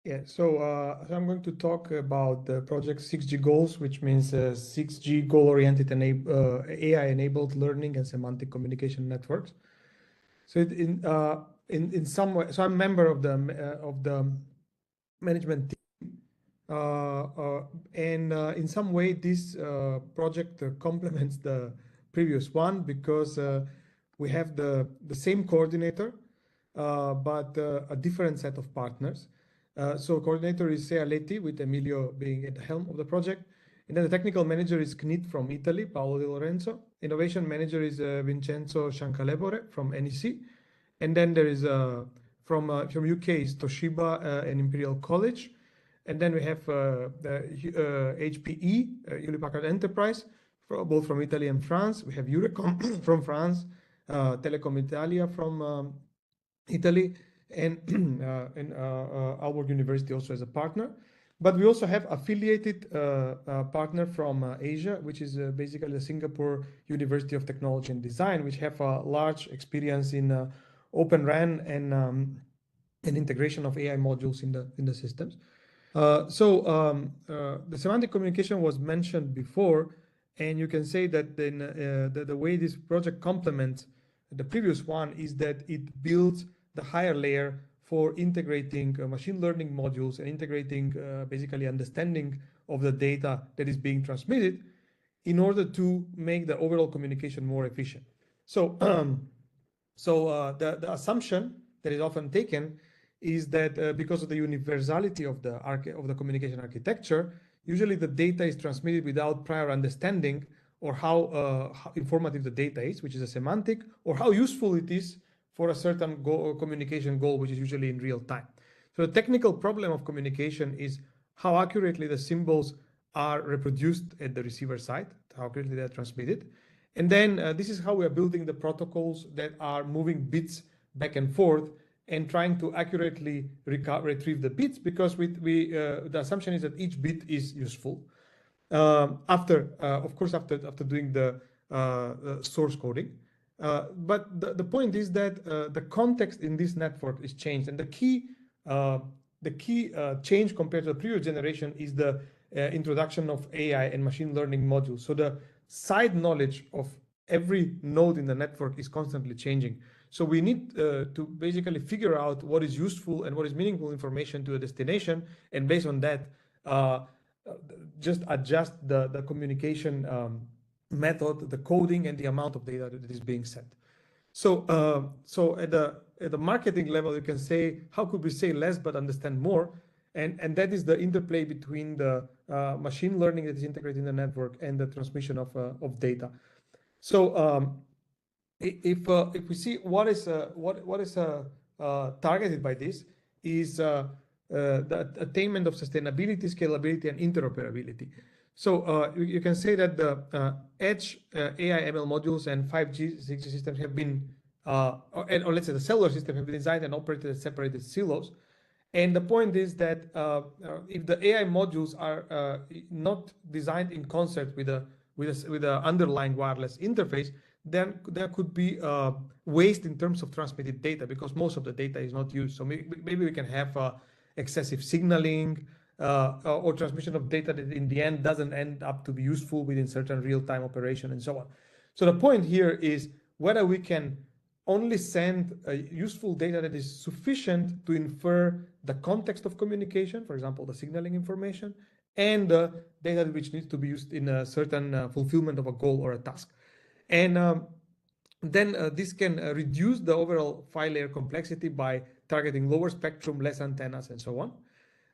Yeah, so I'm going to talk about the project 6G goals, which means 6G goal-oriented AI-enabled learning and semantic communication networks. So in some way, so I'm a member of the management team, and in some way this project complements the previous one because we have the same coordinator, but a different set of partners. So coordinator is Sea Leti, with Emilio being at the helm of the project. And then the technical manager is Knit from Italy, Paolo Di Lorenzo. Innovation manager is Vincenzo Ciancalebore from NEC. And then there is from UK is Toshiba and Imperial College. And then we have the HPE, Hewlett Packard Enterprise, both from Italy and France. We have Eurecom from France, Telecom Italia from Italy, and Aalborg University also as a partner. But we also have affiliated partner from Asia, which is basically the Singapore University of Technology and Design, which have a large experience in Open RAN and integration of AI modules in the systems. The semantic communication was mentioned before, and you can say that then the way this project complements the previous one is that it builds the higher layer for integrating machine learning modules and integrating basically understanding of the data that is being transmitted in order to make the overall communication more efficient. So, the assumption that is often taken is that because of the universality of the communication architecture, usually the data is transmitted without prior understanding or how informative the data is, which is a semantic, or how useful it is for a certain communication goal, which is usually in real time. So the technical problem of communication is how accurately the symbols are reproduced at the receiver side, how accurately they are transmitted. And then this is how we are building the protocols that are moving bits back and forth and trying to accurately retrieve the bits, because the assumption is that each bit is useful. Of course, after doing the source coding. But the point is that the context in this network is changed, and the key change compared to the previous generation is the introduction of AI and machine learning modules. So the side knowledge of every node in the network is constantly changing. So we need to basically figure out what is useful and what is meaningful information to a destination, and based on that, just adjust the communication method, the coding, and the amount of data that is being sent. So at the marketing level, you can say, how could we say less but understand more? And that is the interplay between the machine learning that is integrated in the network and the transmission of data. So if we see what is targeted by this is the attainment of sustainability, scalability, and interoperability. So you can say that the edge AI ML modules and 5G, 6G systems have been, or let's say the cellular system have been designed and operated as separated silos. And the point is that if the AI modules are not designed in concert with the underlying wireless interface, then there could be waste in terms of transmitted data, because most of the data is not used. So maybe we can have excessive signaling or transmission of data that in the end doesn't end up to be useful within certain real-time operation and so on. So the point here is whether we can only send useful data that is sufficient to infer the context of communication, for example, the signaling information, and the data which needs to be used in a certain fulfillment of a goal or a task. And then this can reduce the overall file layer complexity by targeting lower spectrum, less antennas, and so on.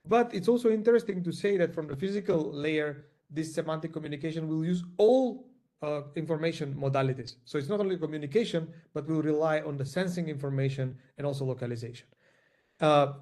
But it's also interesting to say that from the physical layer, this semantic communication will use all information modalities. So it's not only communication, but will rely on the sensing information and also localization. The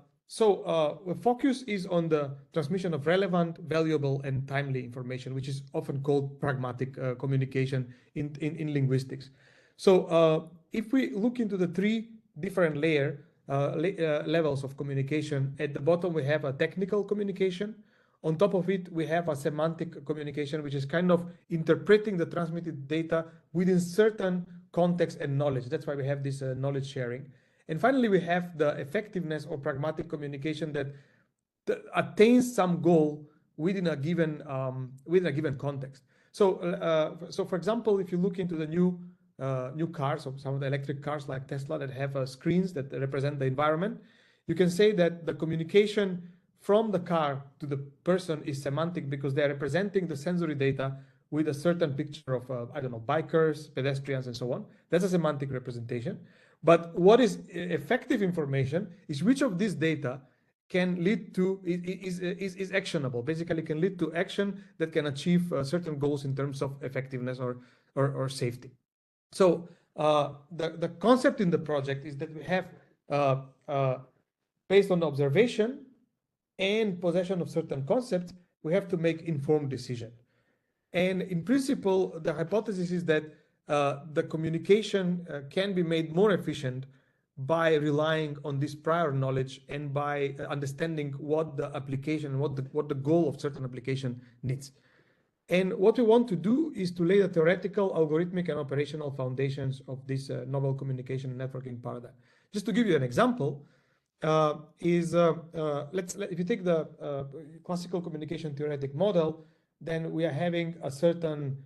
focus is on the transmission of relevant, valuable, and timely information, which is often called pragmatic communication in linguistics. So if we look into the three different levels of communication, at the bottom we have a technical communication. On top of it, we have a semantic communication, which is kind of interpreting the transmitted data within certain context and knowledge. That's why we have this knowledge sharing. And finally, we have the effectiveness or pragmatic communication that attains some goal within a given context. So for example, if you look into the new cars, or some of the electric cars like Tesla that have screens that represent the environment, you can say that the communication from the car to the person is semantic because they are representing the sensory data with a certain picture of, I don't know, bikers, pedestrians, and so on. That's a semantic representation. But what is effective information is which of these data can lead to, is actionable, basically can lead to action that can achieve certain goals in terms of effectiveness or safety. So the concept in the project is that we have, based on observation and possession of certain concepts, we have to make informed decision. And in principle, the hypothesis is that the communication can be made more efficient by relying on this prior knowledge and by understanding what the application, what the goal of certain application needs. And what we want to do is to lay the theoretical, algorithmic, and operational foundations of this novel communication and networking paradigm. Just to give you an example, if you take the classical communication theoretic model, then we are having a certain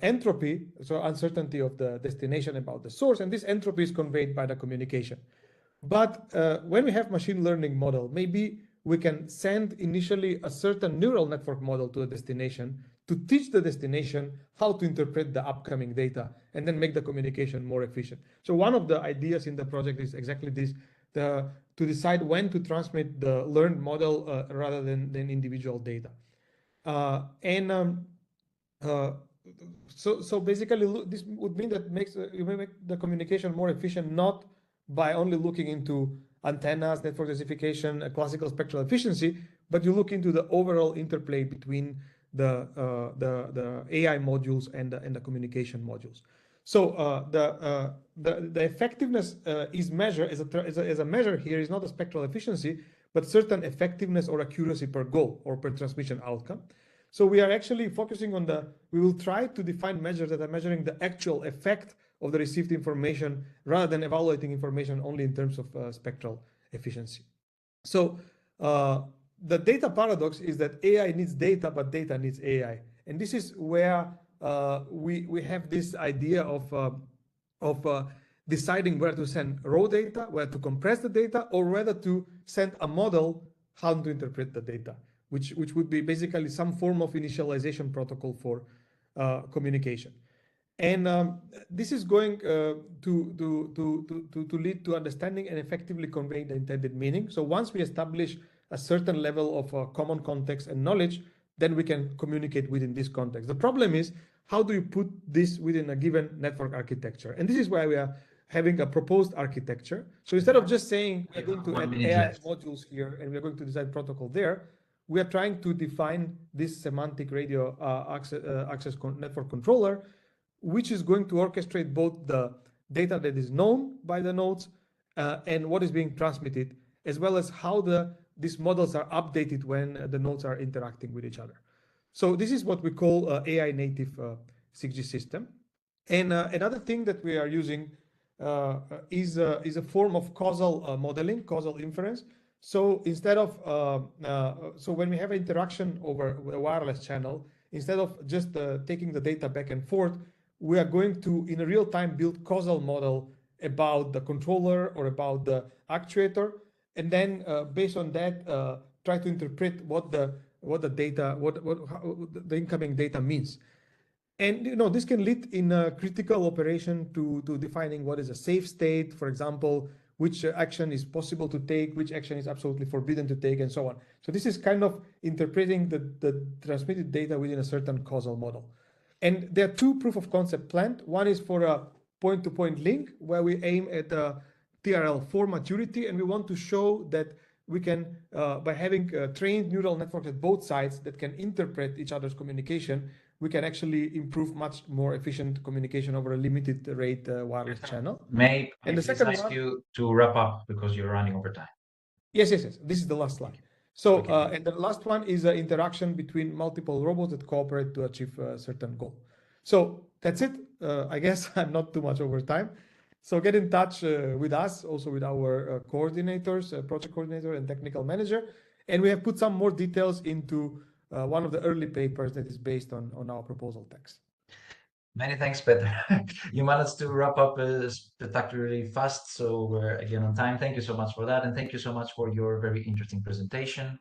entropy, so uncertainty of the destination about the source, and this entropy is conveyed by the communication. But when we have machine learning model, maybe we can send initially a certain neural network model to the destination to teach the destination how to interpret the upcoming data and then make the communication more efficient. So one of the ideas in the project is exactly this, to decide when to transmit the learned model rather than individual data. So basically, this would mean that you may make the communication more efficient, not by only looking into antennas, network densification, classical spectral efficiency, but you look into the overall interplay between the AI modules and the communication modules. So the effectiveness is measured as a measure here is not a spectral efficiency, but certain effectiveness or accuracy per goal or per transmission outcome. So we are actually focusing on we will try to define measures that are measuring the actual effect of the received information rather than evaluating information only in terms of spectral efficiency. So the data paradox is that AI needs data, but data needs AI. And this is where we have this idea of deciding where to send raw data, where to compress the data, or whether to send a model how to interpret the data, which would be basically some form of initialization protocol for communication. And this is going to lead to understanding and effectively conveying the intended meaning. So once we establish a certain level of common context and knowledge, then we can communicate within this context. The problem is, how do you put this within a given network architecture? And this is why we are having a proposed architecture. So instead of just saying we're going to add AI modules here and we're going to design protocol there, we are trying to define this semantic radio access network controller, which is going to orchestrate both the data that is known by the nodes and what is being transmitted, as well as how these models are updated when the nodes are interacting with each other. So this is what we call AI native 6G system. And another thing that we are using is a form of causal modeling, causal inference. So instead of, so when we have interaction over a wireless channel, instead of just taking the data back and forth, we are going to, in a real time, build causal model about the controller or about the actuator, and then based on that, try to interpret what the incoming data means. And this can lead in a critical operation to defining what is a safe state, for example, which action is possible to take, which action is absolutely forbidden to take, and so on. So this is kind of interpreting the transmitted data within a certain causal model. And there are two proof of concept planned. One is for a point-to-point link, where we aim at TRL4 maturity, and we want to show that we can, by having trained neural networks at both sides that can interpret each other's communication, we can actually improve much more efficient communication over a limited rate wireless channel. May I ask you to wrap up because you're running over time? Yes. This is the last slide. So, okay. And the last one is interaction between multiple robots that cooperate to achieve a certain goal. So that's it. I guess I'm not too much over time. So get in touch with us, also with our coordinators, project coordinator and technical manager. And we have put some more details into one of the early papers that is based on our proposal text. Many thanks, Petar. You managed to wrap up spectacularly fast, so we're again on time. Thank you so much for that, and thank you so much for your very interesting presentation.